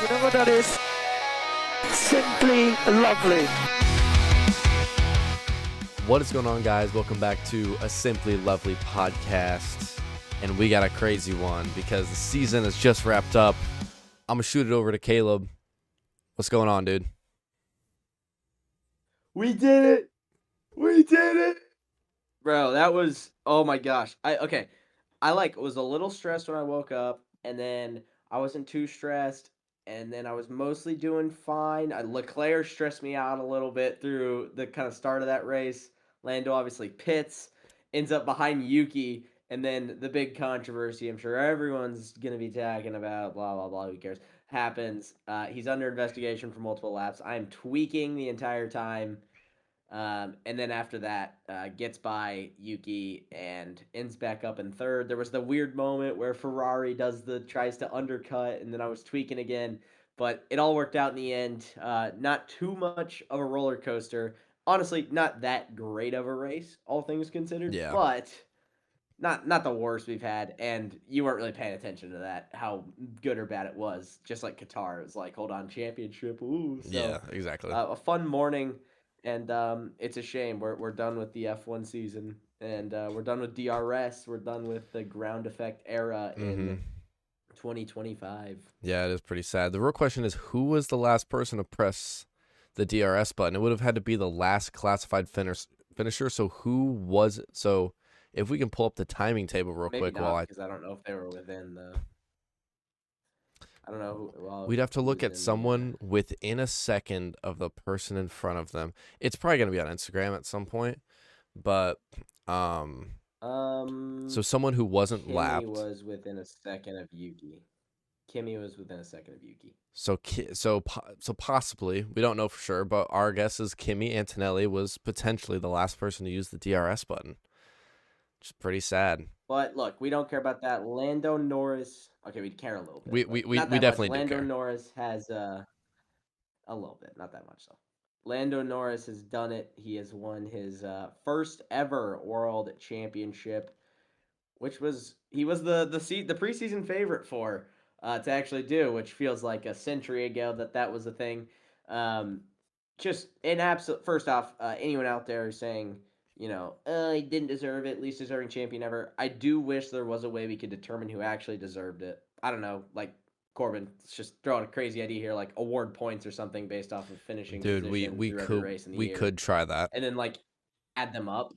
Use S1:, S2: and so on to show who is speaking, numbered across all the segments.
S1: You know what that is? Simply lovely.
S2: What is going on, guys? Welcome back to a Simply Lovely podcast. And we got a crazy one because the season has just wrapped up. I'm going to shoot it over to Caleb. What's going on, dude?
S3: We did it! We did it! Bro, that was, oh my gosh. I was a little stressed when I woke up, and then I wasn't too stressed, and then I was mostly doing fine. Leclerc stressed me out a little bit through the kind of start of that race. Lando obviously pits, ends up behind Yuki, and then the big controversy, I'm sure everyone's going to be talking about, blah, blah, blah, who cares, happens. He's under investigation for multiple laps. I am tweaking the entire time. And then after that, gets by Yuki and ends back up in third. There was the weird moment where Ferrari tries to undercut, and then I was tweaking again. But it all worked out in the end. Not too much of a roller coaster. Honestly, not that great of a race, all things considered.
S2: Yeah.
S3: But not the worst we've had. And you weren't really paying attention to that, how good or bad it was. Just like Qatar, it was like, hold on, championship. Ooh. So,
S2: Yeah, exactly.
S3: A fun morning. And it's a shame. We're done with the F1 season, and we're done with DRS. We're done with the ground effect era in 2025.
S2: Yeah, it is pretty sad. The real question is, who was the last person to press the DRS button? It would have had to be the last classified finisher. So who was it? So if we can pull up the timing table real quick,
S3: because I don't know if they were within the. I don't know who.
S2: We'd have to look at someone within a second of the person in front of them. It's probably going to be on Instagram at some point, but so someone who wasn't lapped.
S3: Kimmy was within a second of Yuki.
S2: So possibly, we don't know for sure, but our guess is Kimi Antonelli was potentially the last person to use the DRS button. Which is pretty sad.
S3: But look, we don't care about that. Lando Norris. Okay, we care a little bit.
S2: We definitely do
S3: Lando
S2: care.
S3: Norris has a little bit, not that much though. Lando Norris has done it. He has won his first ever World Championship, which he was the preseason favorite for to actually do, which feels like a century ago that was a thing. Just an absolute. First off, anyone out there who's saying, he didn't deserve it, least deserving champion ever. I do wish there was a way we could determine who actually deserved it. I don't know, like Corbin, let's just throw out a crazy idea here, like award points or something based off of finishing.
S2: Dude, we could try that,
S3: and then like add them up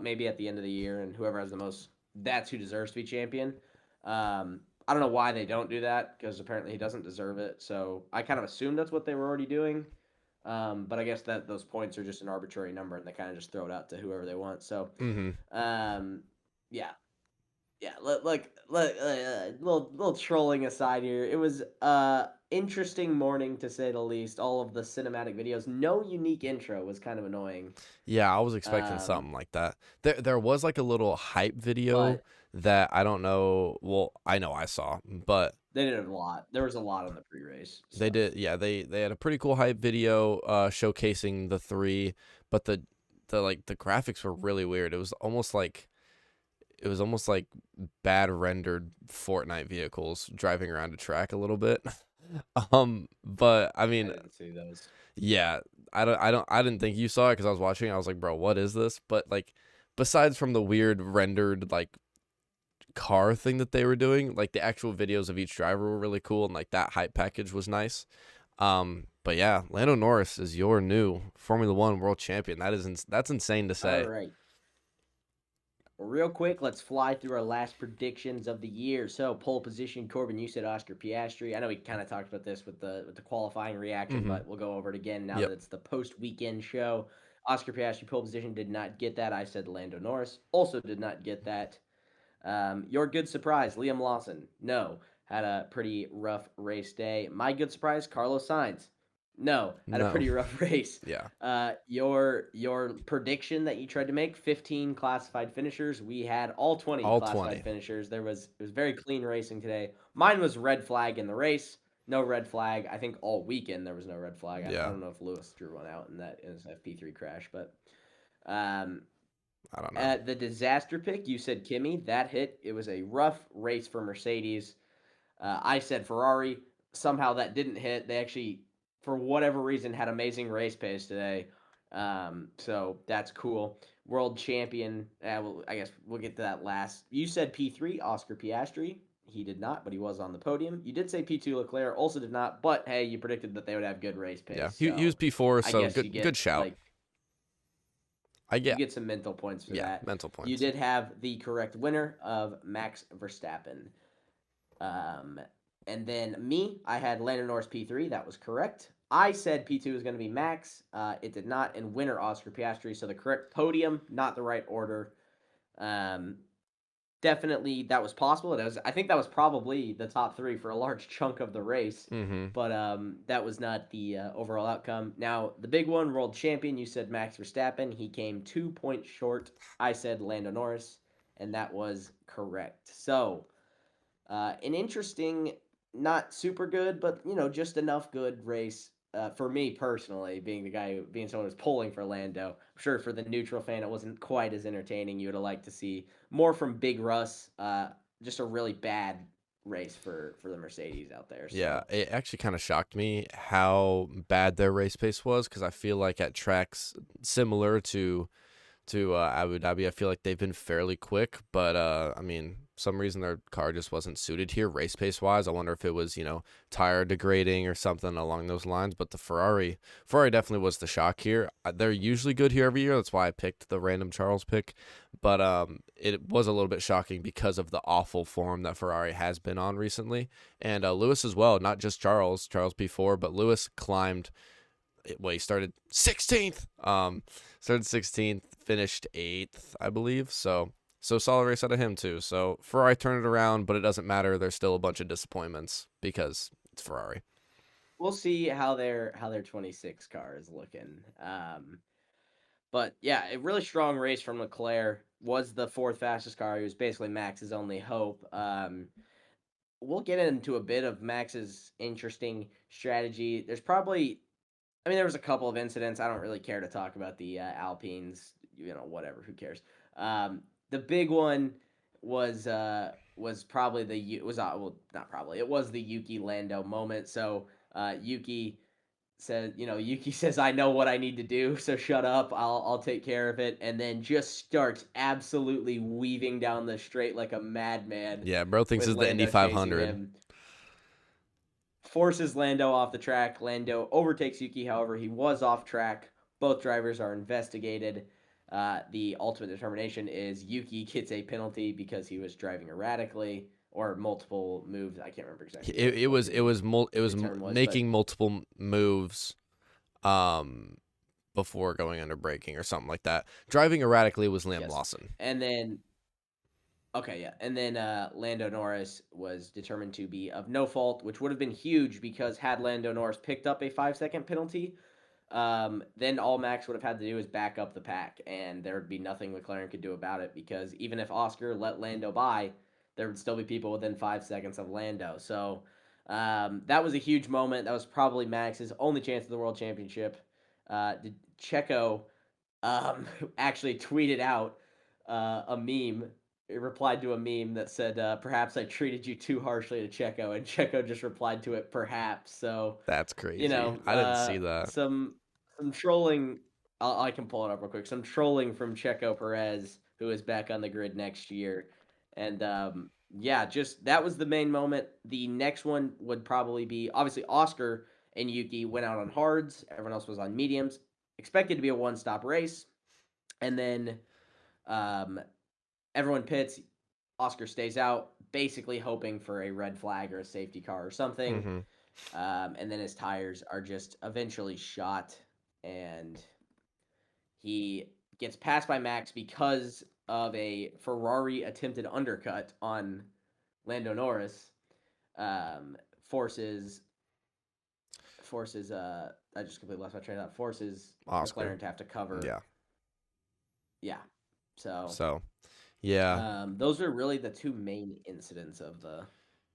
S3: maybe at the end of the year, and whoever has the most, that's who deserves to be champion. I don't know why they don't do that, because apparently he doesn't deserve it. So I kind of assumed that's what they were already doing. But I guess that those points are just an arbitrary number, and they kind of just throw it out to whoever they want. So, little trolling aside here. It was interesting morning to say the least. All of the cinematic videos, no unique intro was kind of annoying.
S2: Yeah, I was expecting something like that. There was like a little hype video that I don't know. Well, I know I saw, but.
S3: They did a lot. There was a lot on the pre-race stuff.
S2: They did, yeah. They had a pretty cool hype video showcasing the three, but the graphics were really weird. It was almost like bad rendered Fortnite vehicles driving around a track a little bit. But I mean,
S3: I didn't see those.
S2: Yeah, I didn't think you saw it because I was watching. I was like, bro, what is this? But like, besides from the weird rendered like car thing that they were doing, like the actual videos of each driver were really cool, and like that hype package was nice. But yeah, Lando Norris is your new Formula One world champion. That's insane to say.
S3: All right. Well, real quick, let's fly through our last predictions of the year. So pole position, Corbin, you said Oscar Piastri. I know we kind of talked about this with the qualifying reaction, but we'll go over it again now that it's the post weekend show. Oscar Piastri pole position, did not get that. I said Lando Norris also did not get that. Your good surprise, Liam Lawson. No, had a pretty rough race day. My good surprise, Carlos Sainz. No, had a pretty rough race.
S2: Yeah.
S3: Your prediction that you tried to make, 15 classified finishers. We had all 20 classified finishers. It was very clean racing today. Mine was red flag in the race. No red flag. I think all weekend there was no red flag. I don't know if Lewis drew one out in his FP3 crash, but
S2: I don't know.
S3: The disaster pick, you said Kimi. That hit. It was a rough race for Mercedes. I said Ferrari. somehow that didn't hit. They actually, for whatever reason, had amazing race pace today. So that's cool. World champion. I guess we'll get to that last. You said P3, Oscar Piastri. He did not, but he was on the podium. You did say P2, Leclerc also did not, but hey, you predicted that they would have good race pace.
S2: Yeah,
S3: so
S2: he was P4,
S3: I
S2: so
S3: guess you get
S2: good shout.
S3: you get some mental points for that.
S2: Mental points.
S3: You did have the correct winner of Max Verstappen. And then me, I had Lando Norris P3. That was correct. I said P2 was going to be Max. It did not. And winner Oscar Piastri. So the correct podium, not the right order. Definitely that was possible. I think that was probably the top three for a large chunk of the race.
S2: Mm-hmm.
S3: But that was not the overall outcome. Now, the big one, world champion, you said Max Verstappen. He came 2 points short. I said Lando Norris, and that was correct. So, an interesting, not super good, but, just enough good race for me personally, being someone who's pulling for Lando. I'm sure for the neutral fan, it wasn't quite as entertaining. You would have liked to see more from Big Russ. Just a really bad race for the Mercedes out there. So.
S2: Yeah, it actually kind of shocked me how bad their race pace was, because I feel like at tracks similar to Abu Dhabi, I feel like they've been fairly quick, but I mean, some reason their car just wasn't suited here race pace wise. I wonder if it was, tire degrading or something along those lines. But the Ferrari definitely was the shock here. They're usually good here every year. That's why I picked the random Charles pick. But it was a little bit shocking because of the awful form that Ferrari has been on recently. And Lewis as well, not just Charles P4, but Lewis climbed. Well, he started 16th. Started 16th, finished 8th, I believe. So solid race out of him too. So Ferrari turned it around, but it doesn't matter. There's still a bunch of disappointments because it's Ferrari.
S3: We'll see how their 26 car is looking. But yeah, a really strong race from Leclerc. Was the fourth fastest car. He was basically Max's only hope. We'll get into a bit of Max's interesting strategy. There was a couple of incidents. I don't really care to talk about the Alpines. Whatever. Who cares? The big one was probably it was the Yuki Lando moment. So Yuki says, "I know what I need to do, so shut up. I'll take care of it." And then just starts absolutely weaving down the straight like a madman.
S2: Yeah, bro thinks it's the Indy 500.
S3: Forces Lando off the track. Lando overtakes Yuki. However, he was off track. Both drivers are investigated. The ultimate determination is Yuki gets a penalty because he was driving erratically, or multiple moves. I can't remember exactly.
S2: It was making multiple moves before going under braking or something like that. Driving erratically was Liam Lawson.
S3: And then Lando Norris was determined to be of no fault, which would have been huge because had Lando Norris picked up a 5-second penalty, then all Max would have had to do is back up the pack, and there would be nothing McLaren could do about it, because even if Oscar let Lando by, there would still be people within 5 seconds of Lando. So that was a huge moment. That was probably Max's only chance of the World Championship. Checo actually tweeted out a meme. It replied to a meme that said, "Perhaps I treated you too harshly to Checo," and Checo just replied to it, "Perhaps." So
S2: that's crazy. I didn't see that.
S3: Some trolling. I can pull it up real quick. Some trolling from Checo Perez, who is back on the grid next year, and just that was the main moment. The next one would probably be, obviously, Oscar and Yuki went out on hards. Everyone else was on mediums. Expected to be a one-stop race, and then everyone pits. Oscar stays out, basically hoping for a red flag or a safety car or something. Mm-hmm. And then his tires are just eventually shot, and he gets passed by Max because of a Ferrari attempted undercut on Lando Norris. Forces I just completely lost my train of thought. Forces
S2: Oscar.
S3: McLaren to have to cover. Yeah. So
S2: yeah.
S3: Those are really the two main incidents of the.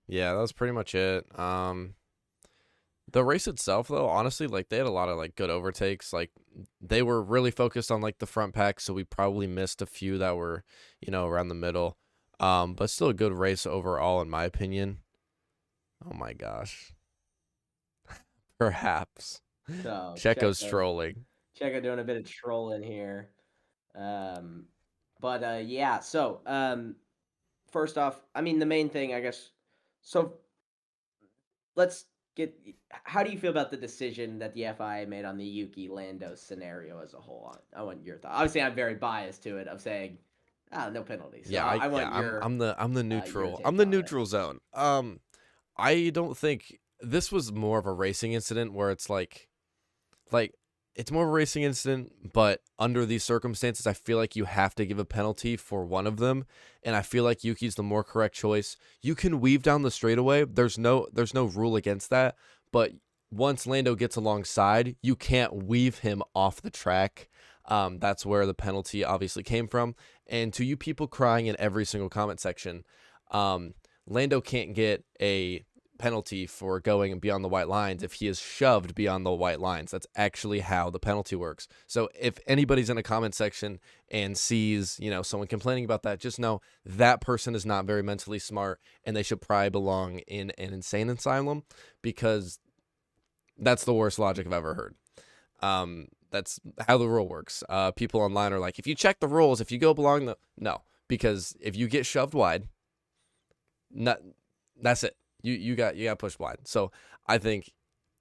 S2: Yeah, that was pretty much it. The race itself, though, honestly, like, they had a lot of good overtakes. Like, they were really focused on the front pack, so we probably missed a few that were, around the middle. But still a good race overall, in my opinion. Oh my gosh. Perhaps.
S3: So
S2: Checo's trolling.
S3: Checo doing a bit of trolling here. But yeah, so first off, I mean the main thing, I guess. So let's get. How do you feel about the decision that the FIA made on the Yuki Lando scenario as a whole? I want your thought. Obviously, I'm very biased to it of saying, no penalty. So
S2: Yeah,
S3: I want
S2: I'm the
S3: your
S2: neutral. I'm
S3: take
S2: the
S3: on it.
S2: neutral zone. I don't think this was more of a racing incident where it's like it's more of a racing incident, but under these circumstances, I feel like you have to give a penalty for one of them, and I feel like Yuki's the more correct choice. You can weave down the straightaway. There's no rule against that, but once Lando gets alongside, you can't weave him off the track. That's where the penalty obviously came from. And to you people crying in every single comment section, Lando can't get a penalty for going beyond the white lines if he is shoved beyond the white lines. That's actually how the penalty works. So if anybody's in a comment section and sees, someone complaining about that, just know that person is not very mentally smart and they should probably belong in an insane asylum, because that's the worst logic I've ever heard. That's how the rule works. People online are like, if you check the rules, if you go belong the no, because if you get shoved wide, that's it. You got pushed wide. So I think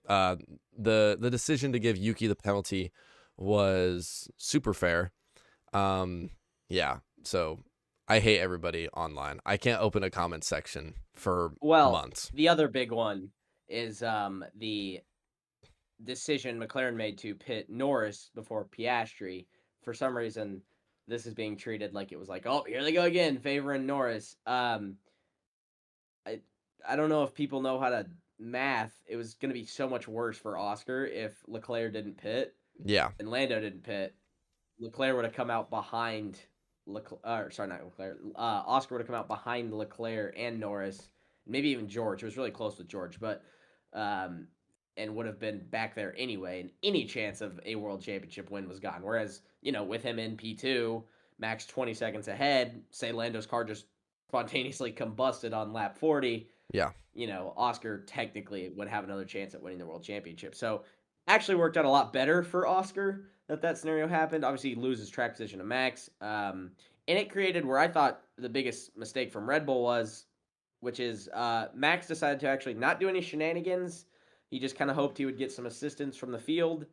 S2: the decision to give Yuki the penalty was super fair. Yeah. So I hate everybody online. I can't open a comment section for months.
S3: The other big one is the decision McLaren made to pit Norris before Piastri. For some reason, this is being treated like it was like, oh, here they go again, favoring Norris. I don't know if people know how to math. It was going to be so much worse for Oscar if Leclerc didn't pit.
S2: Yeah.
S3: And Lando didn't pit. Leclerc would have come out behind Oscar would have come out behind Leclerc and Norris, maybe even George. It was really close with George, but and would have been back there anyway, and any chance of a world championship win was gone. Whereas, with him in P2, Max 20 seconds ahead, say Lando's car just spontaneously combusted on lap 40.
S2: Yeah.
S3: Oscar technically would have another chance at winning the world championship. So actually worked out a lot better for Oscar that scenario happened. Obviously, he loses track position to Max. And it created where I thought the biggest mistake from Red Bull was, which is Max decided to actually not do any shenanigans. He just kind of hoped he would get some assistance from the field.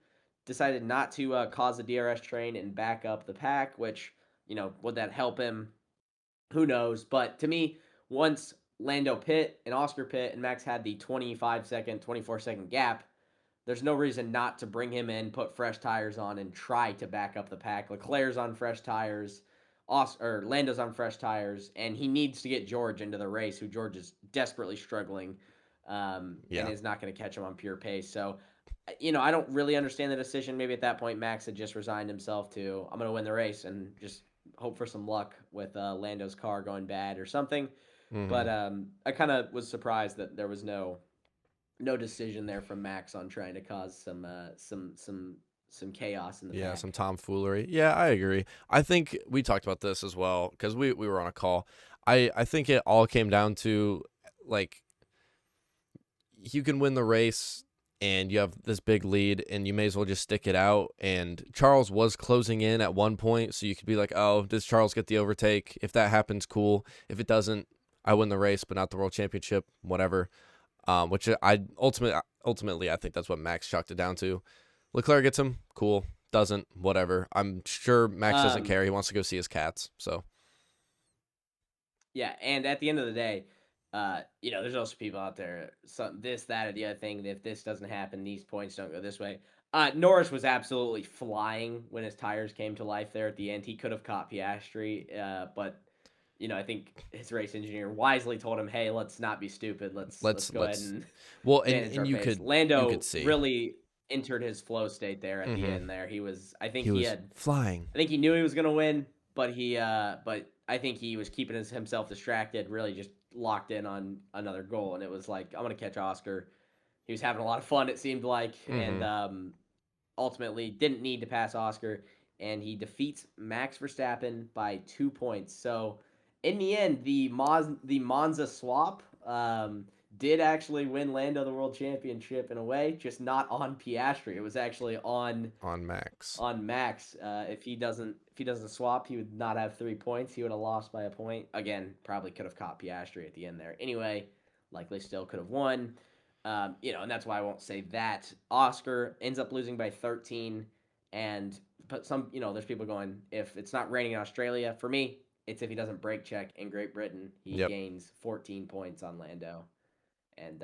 S3: Decided not to cause the DRS train and back up the pack, which, would that help him? Who knows? But to me, once Lando pit and Oscar pit and Max had the 25-second, 24-second gap, there's no reason not to bring him in, put fresh tires on, and try to back up the pack. Leclerc's on fresh tires, Lando's on fresh tires, and he needs to get George into the race, who George is desperately struggling, and is not going to catch him on pure pace. So, I don't really understand the decision. Maybe at that point, Max had just resigned himself to, I'm going to win the race and just hope for some luck with Lando's car going bad or something. Mm-hmm. But I kind of was surprised that there was no decision there from Max on trying to cause some chaos in the pack.
S2: Some tomfoolery. Yeah, I agree. I think we talked about this as well because we were on a call. I think it all came down to, like, you can win the race and you have this big lead and you may as well just stick it out. And Charles was closing in at one point, so you could be like, oh, does Charles get the overtake? If that happens, cool. If it doesn't, I win the race but not the world championship, whatever. Which I ultimately I think that's what Max chalked it down to. Leclerc gets him, cool. Doesn't, whatever. I'm sure Max doesn't care. He wants to go see his cats. So
S3: yeah, and at the end of the day, there's also people out there, this, that, or the other thing. If this doesn't happen, these points don't go this way. Norris was absolutely flying when his tires came to life there at the end. He could have caught Piastri, but I think his race engineer wisely told him, "Hey, let's not be stupid. Let's go ahead and
S2: and you
S3: pace."
S2: could
S3: Lando
S2: see.
S3: Really entered his flow state there at the end. There, he was. I think he had
S2: flying.
S3: I think he knew he was going to win, but I think he was keeping himself distracted. Really, just locked in on another goal, and it was like, I'm going to catch Oscar. He was having a lot of fun, it seemed like, and ultimately didn't need to pass Oscar, and he defeats Max Verstappen by 2 points. So in the end, the Monza swap did actually win Lando the World Championship in a way, just not on Piastri. It was actually on
S2: Max.
S3: Max. If he doesn't swap, he would not have 3 points. He would have lost by a point. Again, probably could have caught Piastri at the end there. Anyway, likely still could have won. And that's why I won't say that. Oscar ends up losing by 13, but there's people going, if it's not raining in Australia, for me, it's if he doesn't brake check in Great Britain, he gains 14 points on Lando. And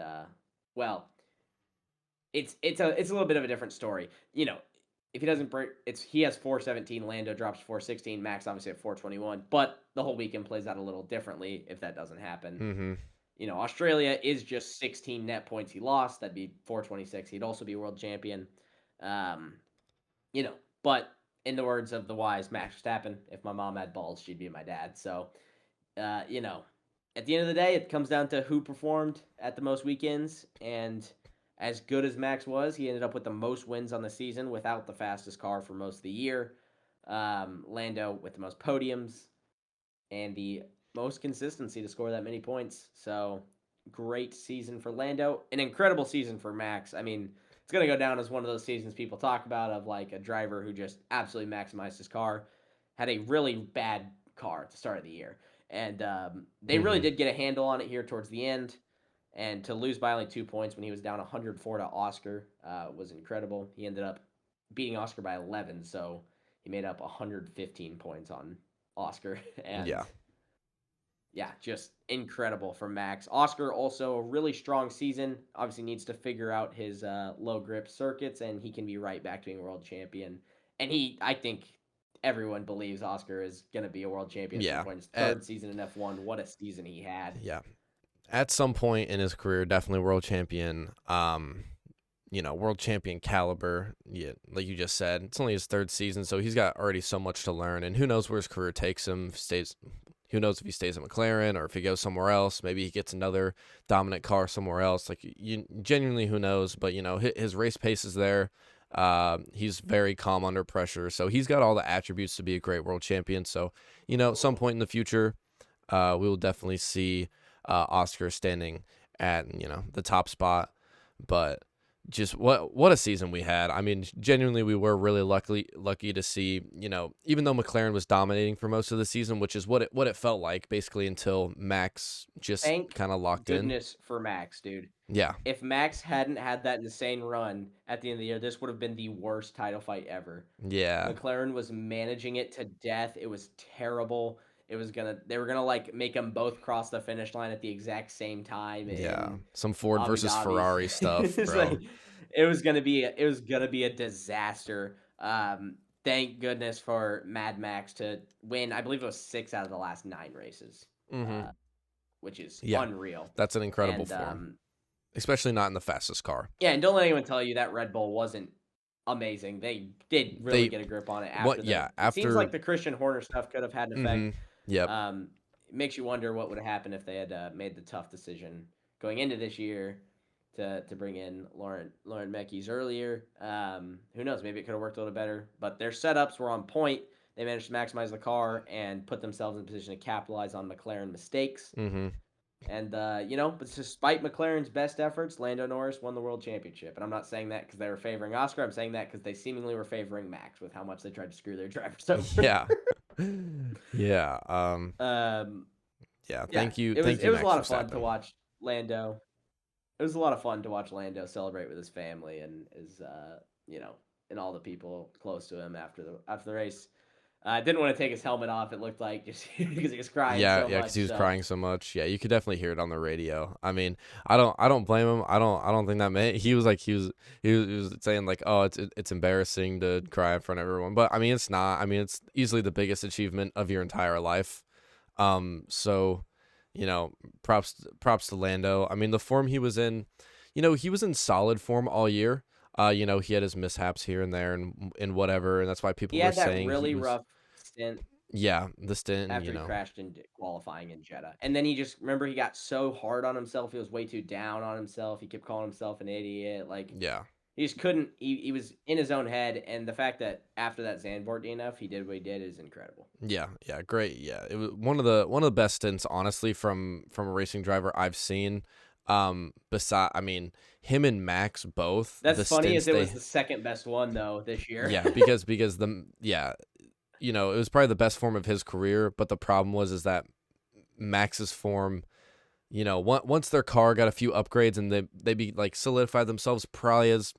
S3: it's a little bit of a different story. If he doesn't break, he has 417. Lando drops 416. Max obviously at 421. But the whole weekend plays out a little differently if that doesn't happen.
S2: Mm-hmm.
S3: Australia is just 16 net points he lost. That'd be 426. He'd also be world champion. But in the words of the wise Max Verstappen, if my mom had balls, she'd be my dad. So, at the end of the day, it comes down to who performed at the most weekends. And as good as Max was, he ended up with the most wins on the season without the fastest car for most of the year. Lando with the most podiums and the most consistency to score that many points. So, great season for Lando. An incredible season for Max. I mean, it's going to go down as one of those seasons people talk about of like a driver who just absolutely maximized his car. Had a really bad car at the start of the year. And they really did get a handle on it here towards the end. And to lose by only 2 points when he was down 104 to Oscar was incredible. He ended up beating Oscar by 11, so he made up 115 points on Oscar. And just incredible for Max. Oscar also a really strong season. Obviously needs to figure out his low grip circuits, and he can be right back to being a world champion. And I think everyone believes Oscar is going to be a world champion at some point. His third season in F1. What a season he had.
S2: Yeah. At some point in his career, definitely world champion. World champion caliber. Yeah, like you just said, it's only his third season, so he's got already so much to learn. And who knows where his career takes him? Who knows if he stays at McLaren or if he goes somewhere else? Maybe he gets another dominant car somewhere else. Like genuinely, who knows? But his race pace is there. He's very calm under pressure, so he's got all the attributes to be a great world champion. So at some point in the future, we will definitely see Oscar standing at the top spot. But just what a season we had. I mean, genuinely, we were really lucky to see, even though McLaren was dominating for most of the season, which is what it felt like basically until Max just kind of locked in.
S3: Goodness for Max, dude.
S2: Yeah.
S3: If Max hadn't had that insane run at the end of the year, this would have been the worst title fight ever.
S2: Yeah.
S3: McLaren was managing it to death. It was terrible. They were gonna like make them both cross the finish line at the exact same time.
S2: Some Ford versus Dhabi. Ferrari stuff, bro.
S3: It was gonna be a disaster. Thank goodness for Mad Max to win. I believe it was 6 out of the last 9 races, which is unreal.
S2: That's an incredible form, especially not in the fastest car.
S3: Yeah, and don't let anyone tell you that Red Bull wasn't amazing. They did really get a grip on it after. It seems like the Christian Horner stuff could have had an effect.
S2: Yeah.
S3: It makes you wonder what would have happened if they had made the tough decision going into this year to bring in Lauren Meckies earlier. Who knows? Maybe it could have worked a little better. But their setups were on point. They managed to maximize the car and put themselves in a position to capitalize on McLaren mistakes. And, but despite McLaren's best efforts, Lando Norris won the world championship. And I'm not saying that because they were favoring Oscar. I'm saying that because they seemingly were favoring Max with how much they tried to screw their drivers over.
S2: Yeah. Thank you.
S3: It was a lot of fun to watch Lando. It was a lot of fun to watch Lando celebrate with his family and his, and all the people close to him after the race. I didn't want to take his helmet off. It looked like just because he was crying.
S2: Because he was crying so much. Yeah, you could definitely hear it on the radio. I mean, I don't blame him. I don't think that he was saying like, oh, it's embarrassing to cry in front of everyone. But I mean, it's not. I mean, it's easily the biggest achievement of your entire life. So, props to Lando. I mean, the form he was in, he was in solid form all year. He had his mishaps here and there and whatever, and that's why people were saying
S3: he had that really rough stint.
S2: Yeah, the stint.
S3: After he crashed in qualifying in Jeddah. And then he got so hard on himself. He was way too down on himself. He kept calling himself an idiot. He just couldn't. He was in his own head. And the fact that after that Zandvoort DNF, he did what he did is incredible.
S2: Yeah, great. Yeah, it was one of the best stints, honestly, from a racing driver I've seen. I mean, him and Max both.
S3: That's
S2: the
S3: funny
S2: stints
S3: as it
S2: they,
S3: was the second best one though this year.
S2: yeah, because it was probably the best form of his career. But the problem is that Max's form, once their car got a few upgrades and they solidified themselves probably as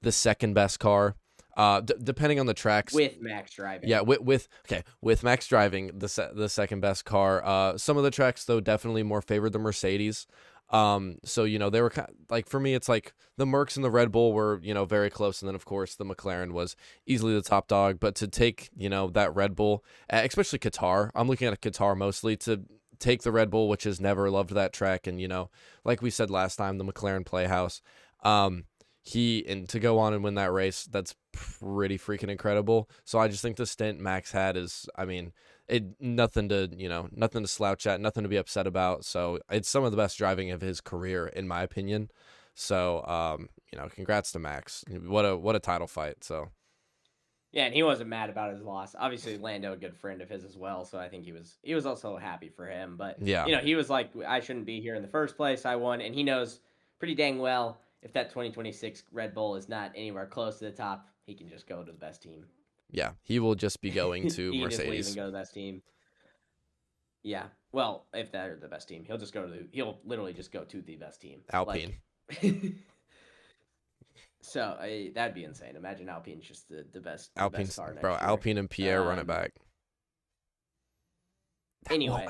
S2: the second best car. Depending on the tracks.
S3: With Max driving.
S2: Yeah, with Max driving the second best car. Some of the tracks though definitely more favored the Mercedes. So they were for me, it's like the Mercs and the Red Bull were very close, and then of course the McLaren was easily the top dog. But to take that Red Bull, especially Qatar, I'm looking at Qatar mostly, to take the Red Bull, which has never loved that track, and like we said last time, the McLaren Playhouse. And to go on and win that race, that's pretty freaking incredible. So I just think the stint Max had is, nothing to slouch at, nothing to be upset about. So it's some of the best driving of his career, in my opinion. So, congrats to Max. What a title fight. So.
S3: Yeah, and he wasn't mad about his loss. Obviously, Lando, a good friend of his as well, so I think he was also happy for him. But
S2: yeah,
S3: he was like, I shouldn't be here in the first place. I won, and he knows pretty dang well if that 2026 Red Bull is not anywhere close to the top, he can just go to the best team.
S2: Yeah, he will just be going to
S3: he
S2: Mercedes.
S3: Can just leave and go to the best team. Yeah, well, if they're the best team, he'll literally just go to the best team.
S2: Alpine.
S3: So that'd be insane. Imagine Alpine's just the best.
S2: Alpine's,
S3: best car next
S2: bro.
S3: year.
S2: Alpine and Pierre run it back.
S3: Anyway,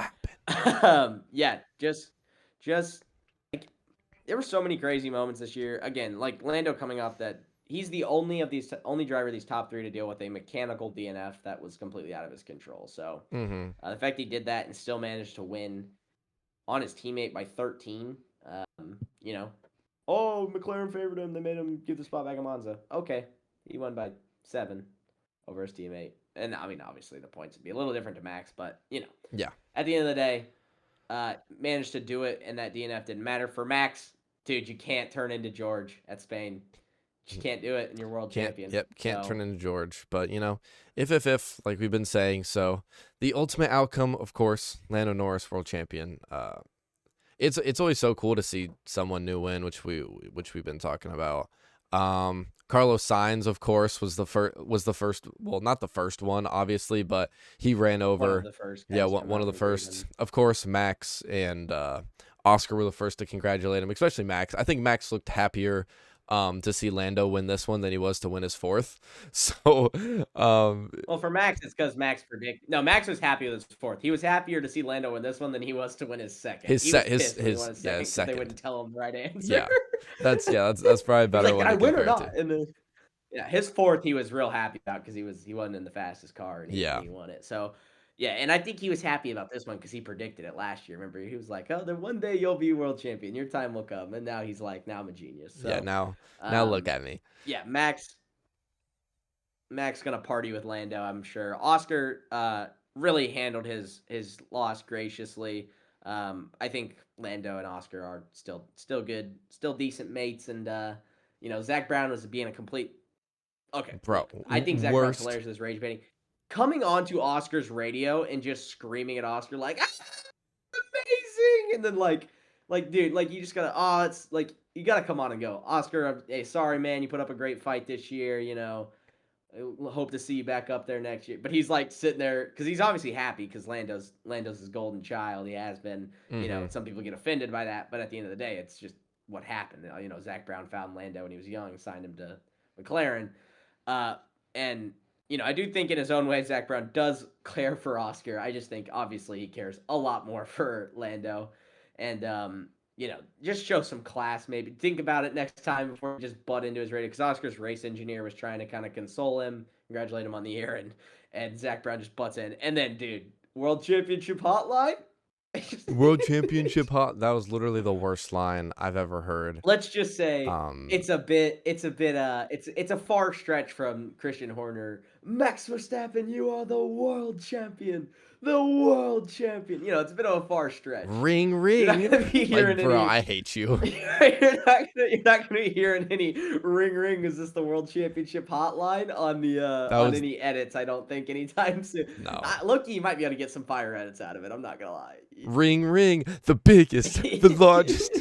S3: yeah, just like there were so many crazy moments this year. Again, like Lando coming off that, he's the only driver of these top three to deal with a mechanical DNF that was completely out of his control. So the fact he did that and still managed to win on his teammate by 13, oh, McLaren favored him. They made him give the spot back to Monza. Okay, he won by 7 over his teammate. And I mean, obviously the points would be a little different to Max, but
S2: yeah.
S3: At the end of the day, managed to do it, and that DNF didn't matter for Max. Dude, you can't turn into George at Spain. You can't do it, and you're world champion.
S2: Yep, can't turn into George. But if like we've been saying, so the ultimate outcome, of course, Lando Norris world champion. It's always so cool to see someone new win, which we've been talking about. Carlos Sainz, of course, was the first. Well, not the first one, obviously, but he ran over.
S3: One of the first.
S2: Yeah, one of the first. Of course, Max and Oscar were the first to congratulate him, especially Max. I think Max looked happier to see Lando win this one than he was to win his fourth. So,
S3: well, for Max, it's because Max predicted. No, Max was happy with his fourth. He was happier to see Lando win this one than he was to win his second. His second. They wouldn't tell him the right answer.
S2: Yeah, that's probably better.
S3: Like, I win or not? Yeah, his fourth he was real happy about because he wasn't in the fastest car and he won it. So. Yeah, and I think he was happy about this one because he predicted it last year. Remember, he was like, "Oh, then one day you'll be world champion. Your time will come." And now he's like, "Now I'm a genius." So,
S2: yeah, now look at me.
S3: Yeah, Max gonna party with Lando, I'm sure. Oscar really handled his loss graciously. I think Lando and Oscar are still good, still decent mates, and Zach Brown was being a complete. Okay,
S2: bro.
S3: I think Zach Brown's hilarious with his rage baiting. Coming onto Oscar's radio and just screaming at Oscar like, amazing, and then like, dude, like you just gotta, it's like you gotta come on and go, Oscar. Hey, sorry, man, you put up a great fight this year. Hope to see you back up there next year. But he's like sitting there because he's obviously happy because Lando's his golden child. He has been. Some people get offended by that, but at the end of the day, it's just what happened. Zach Brown found Lando when he was young, signed him to McLaren, and. I do think in his own way, Zach Brown does care for Oscar. I just think, obviously, he cares a lot more for Lando. And, just show some class, maybe. Think about it next time before you just butt into his radio. Because Oscar's race engineer was trying to kind of console him, congratulate him on the year, and Zach Brown just butts in. And then, dude, World Championship Hotline?
S2: World Championship Hot. That was literally the worst line I've ever heard.
S3: Let's just say it's a far stretch from Christian Horner Max Verstappen, you are the world champion. The world champion. You know, it's a bit of a far stretch.
S2: Ring,
S3: You're not
S2: ring.
S3: gonna be hearing
S2: Like, bro,
S3: any.
S2: I hate you.
S3: You're not gonna be hearing any ring ring. Is this the world championship hotline on the
S2: That
S3: on
S2: was
S3: any edits? I don't think anytime soon.
S2: no.
S3: Loki, you might be able to get some fire edits out of it. I'm not gonna lie.
S2: Ring, ring. The biggest, the largest.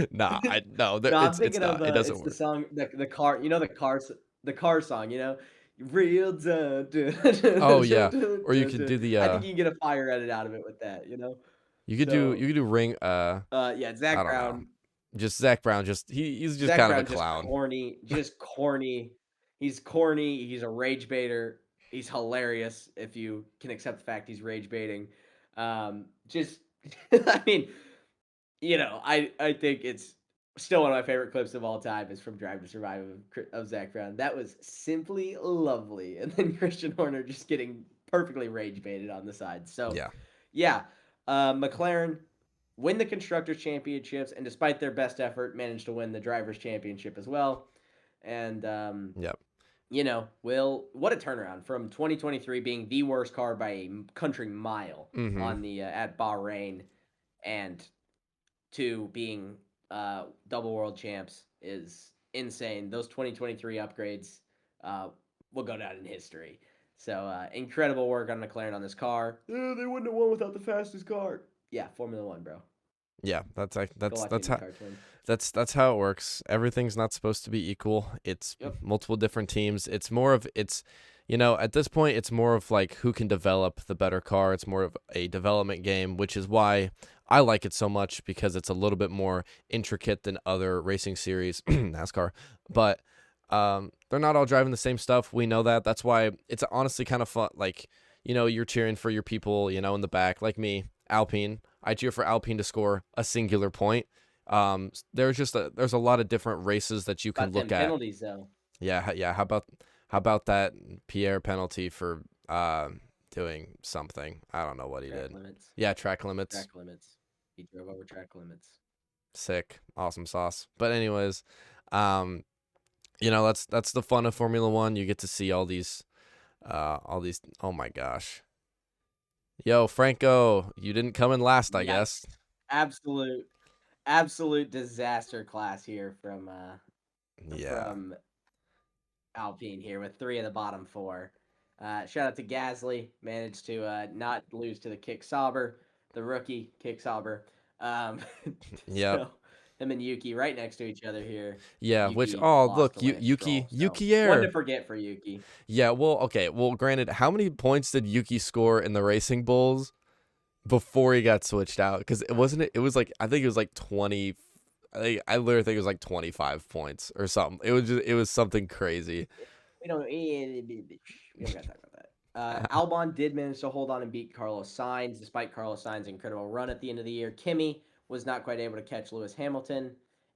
S2: Nah, no,
S3: No, I'm
S2: it's
S3: thinking of
S2: not. It doesn't
S3: it's the
S2: work.
S3: song, the car. You know the car song. You know, real dun, dun,
S2: Oh
S3: dun,
S2: yeah,
S3: dun,
S2: or you
S3: dun,
S2: could
S3: dun.
S2: do the
S3: I think you can get a fire edit out of it with that. You know, so
S2: you could do ring.
S3: yeah,
S2: I
S3: Zach
S2: don't know.
S3: Brown.
S2: Just Zach Brown. Just he's just
S3: Zach
S2: kind of a
S3: Brown just
S2: clown.
S3: corny, just corny. He's corny. He's a rage baiter. He's hilarious if you can accept the fact he's rage baiting. Just, I mean, you know, I think it's still one of my favorite clips of all time is from Drive to Survive of Zach Brown. That was simply lovely. And then Christian Horner just getting perfectly rage baited on the side. So,
S2: Yeah.
S3: yeah, McLaren win the Constructors' Championships, and despite their best effort, managed to win the Drivers' Championship as well. And,
S2: Yep.
S3: you know, what a turnaround from 2023 being the worst car by a country mile
S2: Mm-hmm.
S3: on the at Bahrain, and to being double world champs is insane. Those 2023 upgrades will go down in history. So incredible work on McLaren on this car. They wouldn't have won without the fastest car. Yeah, Formula One, bro.
S2: Yeah, that's how
S3: IndyCar twin.
S2: that's how it works. Everything's not supposed to be equal. It's multiple different teams. It's more of you know, at this point it's more of like who can develop the better car. It's more of a development game, which is why I like it so much, because it's a little bit more intricate than other racing series, NASCAR. But they're not all driving the same stuff. We know that. That's why it's honestly kind of fun. Like, you know, you're cheering for your people, you know, in the back, like me, Alpine. I cheer for Alpine to score a singular point. There's a lot of different races that you can look at.
S3: Penalties though.
S2: Yeah. How about that Pierre penalty for doing something? I don't know what he did.
S3: Limits.
S2: Yeah, track limits.
S3: Track limits. He drove over track limits.
S2: Sick, awesome sauce. But anyways, you know, that's the fun of Formula One. You get to see all these. Oh my gosh. Yo, Franco, you didn't come in last, I guess.
S3: Absolute disaster class here from Alpine here with 3 of the bottom 4. Shout out to Gasly, managed to not lose to the Kick Sauber, the rookie Kick Sauber.
S2: Yeah.
S3: So, him and Yuki right next to each other here.
S2: Yeah,
S3: Yuki
S2: which look,
S3: Yuki
S2: Air.
S3: One to forget for Yuki.
S2: Yeah, well, okay. Well, granted, how many points did Yuki score in the Racing Bulls before he got switched out? Because it was like, I think it was like 20. I literally think it was like 25 points or something. It was something crazy.
S3: We don't gotta talk about that. Albon did manage to hold on and beat Carlos Sainz, despite Carlos Sainz's incredible run at the end of the year. Kimi was not quite able to catch Lewis Hamilton,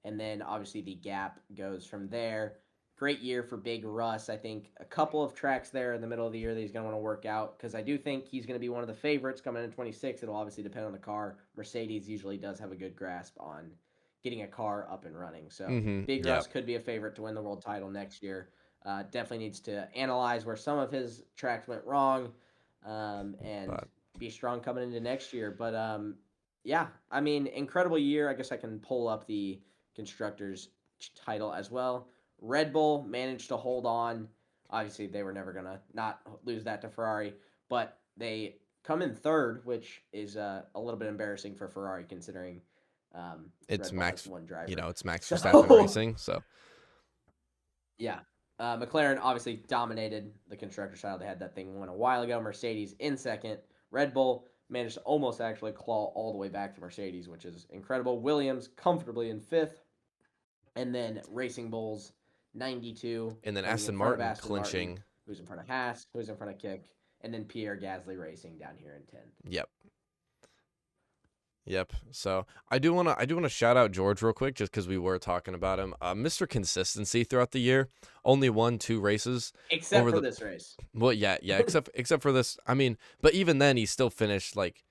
S3: and then obviously the gap goes from there. Great year for Big Russ. I think a couple of tracks there in the middle of the year that he's going to want to work out, because I do think he's going to be one of the favorites coming in 26. It'll obviously depend on the car. Mercedes usually does have a good grasp on getting a car up and running. So Big Russ could be a favorite to win the world title next year. Definitely needs to analyze where some of his tracks went wrong, and be strong coming into next year. But yeah, I mean, incredible year. I guess I can pull up the Constructors title as well. Red Bull managed to hold on. Obviously, they were never going to not lose that to Ferrari, but they come in third, which is a little bit embarrassing for Ferrari considering
S2: it's Max,
S3: one driver.
S2: You know, it's Max Verstappen racing, so.
S3: Yeah. McLaren obviously dominated the Constructors title. They had that thing won a while ago. Mercedes in second. Red Bull managed to almost actually claw all the way back to Mercedes, which is incredible. Williams comfortably in 5th. And then Racing Bulls, 92.
S2: And then Aston Martin clinching.
S3: Martin, who's in front of Haas, who's in front of Kick. And then Pierre Gasly Racing down here in 10th.
S2: Yep. So I do want to shout out George real quick, just because we were talking about him. Mr. Consistency throughout the year, only won 2 races,
S3: except for this race.
S2: Well, yeah, except for this. I mean, but even then, he still finished like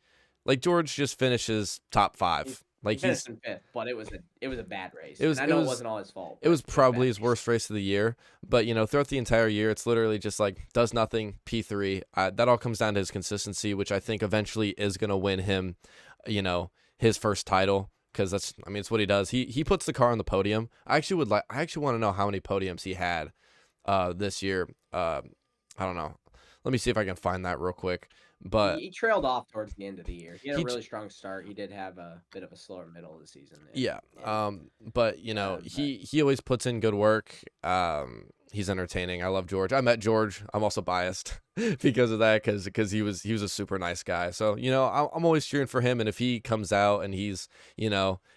S2: George just finishes top 5 Like
S3: He finished in 5th, but it was a bad race.
S2: it was
S3: And I
S2: it
S3: know it
S2: was
S3: wasn't all his fault.
S2: it was
S3: But it was a bad
S2: probably his
S3: race.
S2: worst race of the year. But throughout the entire year, it's literally just like does nothing. P3. That all comes down to his consistency, which I think eventually is going to win him, his first title. Because it's what he does. He puts the car on the podium. I actually want to know how many podiums he had, this year. I don't know. Let me see if I can find that real quick. But
S3: he trailed off towards the end of the year. He had
S2: He
S3: a
S2: j-
S3: really strong start. He did have a bit of a slower middle of the season.
S2: yeah.
S3: And
S2: But
S3: but
S2: he always puts in good work. He's entertaining. I love George. I met George. I'm also biased because of that, because he was a super nice guy. So I'm always cheering for him. And if he comes out and he's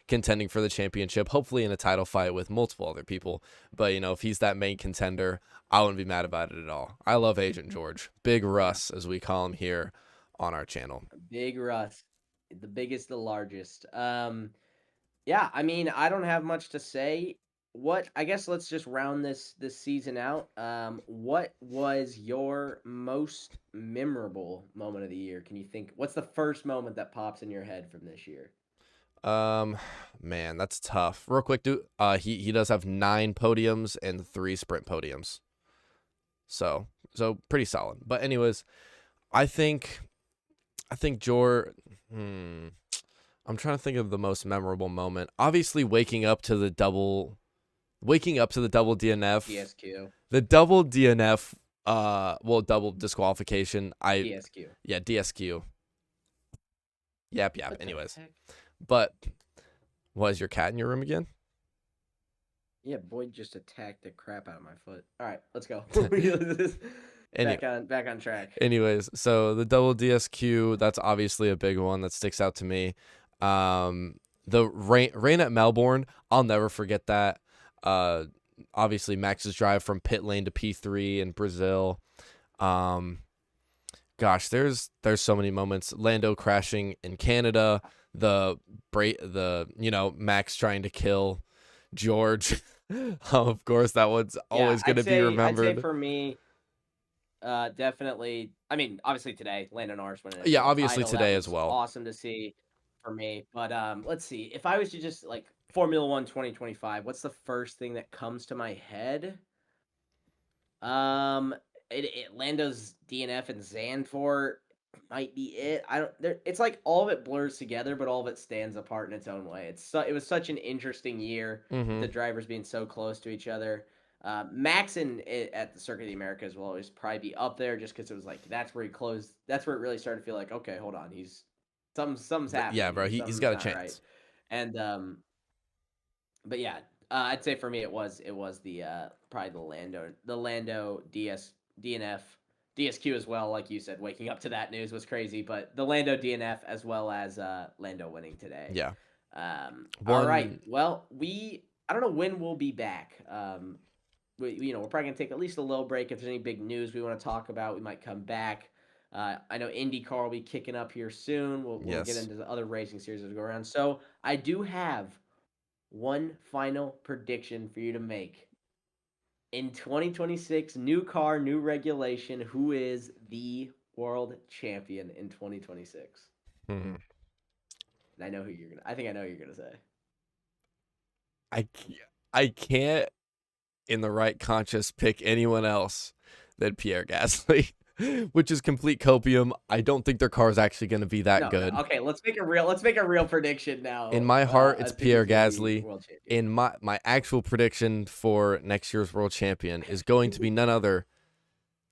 S2: contending for the championship, hopefully in a title fight with multiple other people. But if he's that main contender, I wouldn't be mad about it at all. I love Agent George, Big Russ as we call him here on our channel.
S3: Big Russ, the biggest, the largest. Yeah, I mean, I don't have much to say. I guess let's just round this season out. What was your most memorable moment of the year? Can you think? What's the first moment that pops in your head from this year?
S2: Man, that's tough. Real quick, he does have 9 podiums and 3 sprint podiums. So pretty solid. But anyways, I think George. I'm trying to think of the most memorable moment. Obviously, waking up to the double DNF.
S3: DSQ.
S2: The double DNF. Double disqualification.
S3: DSQ.
S2: Yeah, DSQ. Yep.
S3: What the
S2: Anyways,
S3: heck?
S2: but was your cat in your room again?
S3: Yeah, Boyd just attacked the crap out of my foot. All right, let's go. Back on track.
S2: Anyways, so the double DSQ, that's obviously a big one that sticks out to me. The rain at Melbourne, I'll never forget that. Obviously Max's drive from pit lane to P3 in Brazil. Gosh, there's so many moments. Lando crashing in Canada, Max trying to kill George. Of course, that one's always going to be remembered.
S3: I'd say for me, definitely. I mean, obviously today, LANDO NORRIS winning.
S2: Yeah, obviously
S3: title,
S2: today as well.
S3: Awesome to see for me. But let's see. If I was to just like Formula 1 2025, what's the first thing that comes to my head? Lando's DNF and Zandvoort might be it. It's like all of it blurs together, but all of it stands apart in its own way. It was such an interesting year. The drivers being so close to each other. Max at the Circuit of the Americas will always probably be up there, just because it was like that's where he closed. That's where it really started to feel like, okay, hold on, something's happening.
S2: Yeah, bro, he's got a chance. Right.
S3: And but yeah, I'd say for me it was the probably the Lando DNF. DSQ as well, like you said, waking up to that news was crazy, but the Lando DNF as well as Lando winning today.
S2: Yeah.
S3: All right. Well, I don't know when we'll be back. We're probably gonna take at least a little break. If there's any big news we want to talk about, we might come back. I know IndyCar will be kicking up here soon. We'll get into the other racing series as we go around. So I do have one final prediction for you to make. In 2026, new car, new regulation, who is the world champion in 2026? And I know who I think I know who you're gonna say.
S2: I can't, in the right conscience, pick anyone else than Pierre Gasly, which is complete copium. I don't think their car is actually going to be that good.
S3: Okay, let's make a real prediction now.
S2: In my heart, it's Pierre Gasly. In my actual prediction for next year's world champion is going to be none other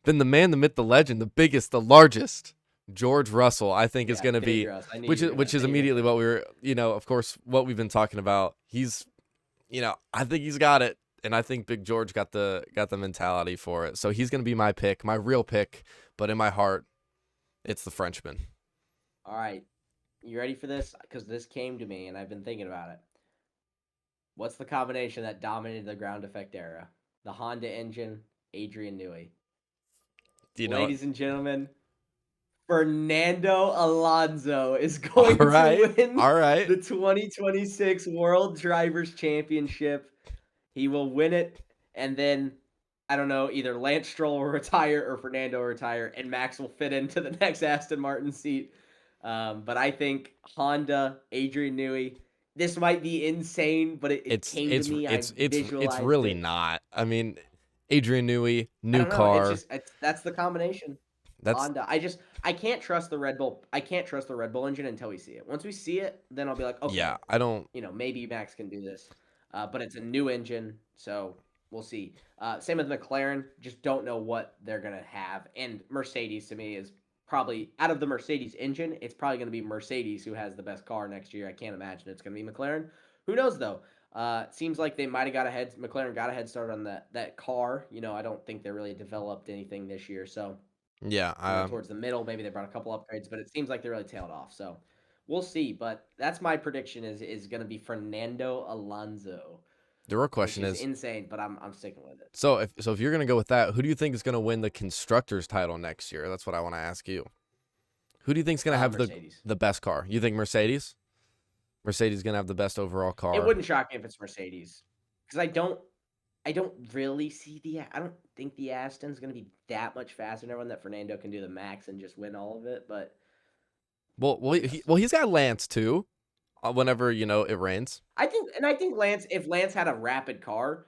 S2: than the man, the myth, the legend, the biggest, the largest, George Russell. I think is going to be, which is immediately what we were, of course, what we've been talking about. He's, I think he's got it. And I think Big George got the mentality for it. So he's going to be my pick, my real pick. But in my heart, it's the Frenchman.
S3: All right. You ready for this? Because this came to me, and I've been thinking about it. What's the combination that dominated the ground effect era? The Honda engine, Adrian Newey. Ladies and gentlemen, Fernando Alonso is going to win the 2026 World Drivers' Championship. He will win it, and then, I don't know, either Lance Stroll will retire or Fernando will retire, and Max will fit into the next Aston Martin seat. But I think Honda, Adrian Newey, this might be insane, but it came to me. I
S2: it's
S3: visualized
S2: really
S3: it.
S2: not. I mean, Adrian Newey,
S3: I
S2: new
S3: don't know.
S2: car.
S3: That's the combination.
S2: That's
S3: Honda. I can't trust the Red Bull. I can't trust the Red Bull engine until we see it. Once we see it, then I'll be like, okay,
S2: yeah. I don't.
S3: maybe Max can do this. But it's a new engine, so we'll see. Same with McLaren. Just don't know what they're gonna have. And Mercedes to me is probably out of the Mercedes engine, it's probably gonna be Mercedes who has the best car next year. I can't imagine it's gonna be McLaren. Who knows though? It seems like they might have got ahead. McLaren got a head start on that car. I don't think they really developed anything this year. So
S2: Yeah.
S3: towards the middle, maybe they brought a couple upgrades, but it seems like they really tailed off. So we'll see. But that's my prediction is going to be Fernando Alonso,
S2: The real
S3: which
S2: question
S3: is
S2: is,
S3: insane, but I'm sticking with it.
S2: so if you're gonna go with that, who do you think is gonna win the constructors title next year? That's what I want to ask you. Who do you think is gonna have
S3: Mercedes.
S2: the best car? You think Mercedes? Mercedes is gonna have the best overall car.
S3: It wouldn't shock me if it's Mercedes, because I don't really see I don't think the Aston's going to be that much faster than everyone, that Fernando can do the max and just win all of it. But
S2: he's got Lance too. Whenever it rains.
S3: I think Lance, if Lance had a rapid car,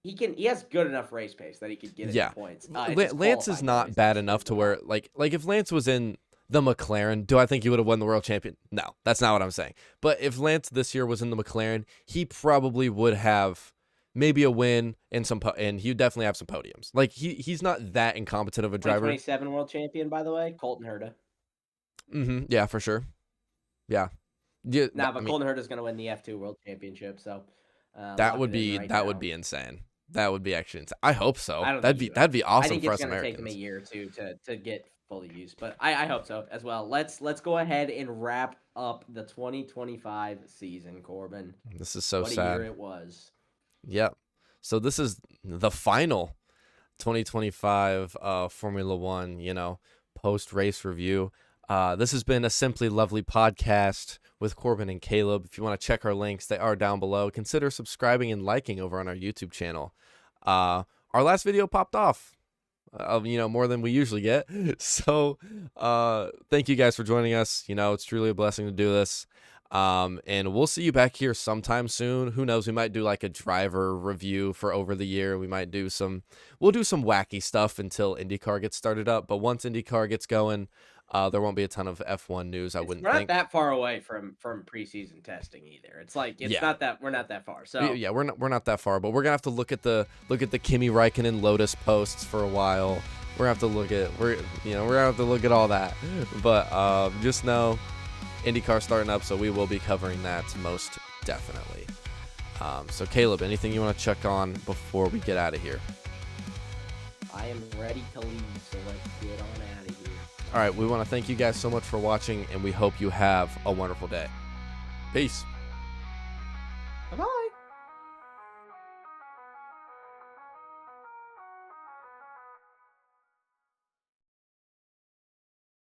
S3: he has good enough race pace that he could get it points.
S2: Lance is not bad enough to where like if Lance was in the McLaren, do I think he would have won the world champion? No, that's not what I'm saying. But if Lance this year was in the McLaren, he probably would have maybe a win and and he would definitely have some podiums. Like he's not that incompetent of a driver.
S3: 2027 world champion, by the way, Colton Herta.
S2: Yeah, for sure. Yeah.
S3: Colton Herta is going to win the F2 world championship, so
S2: that would be insane. That would be actually insane. I hope so. That'd be awesome for us Americans. I think it's going to take
S3: him a year or two to get fully used, but I hope so as well. Let's go ahead and wrap up the 2025 season, Corbin.
S2: This is so sad.
S3: What a year it was.
S2: Yep. So this is the final 2025 Formula One, post-race review. This has been a Simply Lovely podcast with Corbin and Caleb. If you want to check our links, they are down below. Consider subscribing and liking over on our YouTube channel. Our last video popped off, more than we usually get. So thank you guys for joining us. It's truly a blessing to do this. And we'll see you back here sometime soon. Who knows? We might do like a driver review for over the year. We'll do some wacky stuff until IndyCar gets started up. But once IndyCar gets going, there won't be a ton of F1 news. I wouldn't think.
S3: We're not that far away from preseason testing either. It's like not that we're not that far. So
S2: yeah, we're not that far. But we're gonna have to look at the Kimi Räikkönen Lotus posts for a while. We're gonna have to look at all that. But just know, IndyCar starting up, so we will be covering that most definitely. So Caleb, anything you want to check on before we get out of here?
S3: I am ready to leave, so let's get on out of here.
S2: All right, we want to thank you guys so much for watching, and we hope you have a wonderful day. Peace.